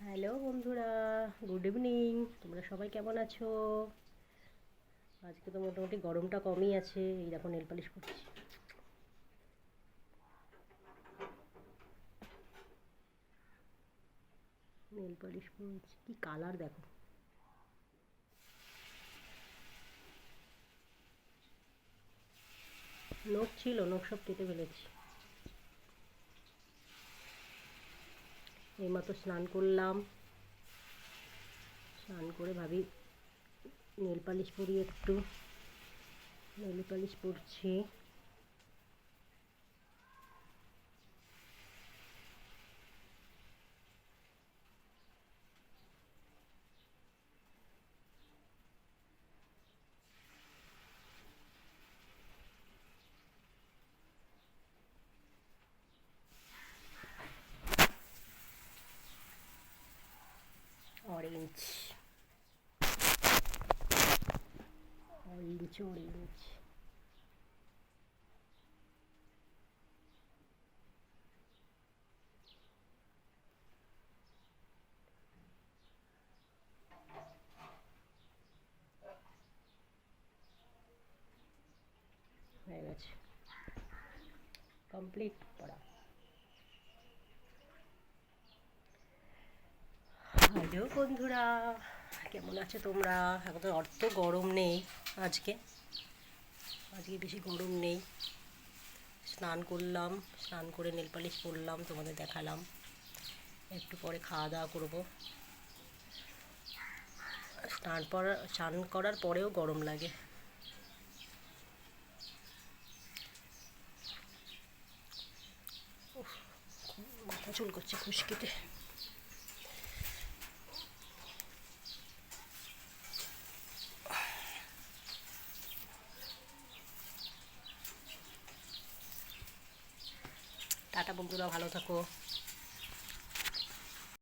Hello বন্ধুরা, good evening. তোমরা সবাই কেমন আছো? আজকে তো মোটামুটি গরমটা কমই আছে। এই দেখো নেল পালিশ করছি। নেল পালিশ করছি, কি কালার দেখো। নখ ছিল, নখ সব কেটে ফেলেছি। এইমাত্র স্নান করলাম। স্নান করে ভাবি নেল পালিশ পরি একটু। নেল পালিশ পরছি। Orange orange orange. হয়ে গেছে, কমপ্লিট পড়া। হ্যালো বন্ধুরা, কেমন আছো তোমরা? এখন তো অত গরম নেই। আজকে আজকে বেশি গরম নেই। স্নান করলাম, স্নান করে নেল পালিশ পরলাম, তোমাদের দেখালাম। একটু পরে খাওয়া দাওয়া করবো। স্নান করার পরেও গরম লাগে। উফ, মাথা চুল করছে খুশকিতে। টাটা বন্ধুরা, ভালো থাকো।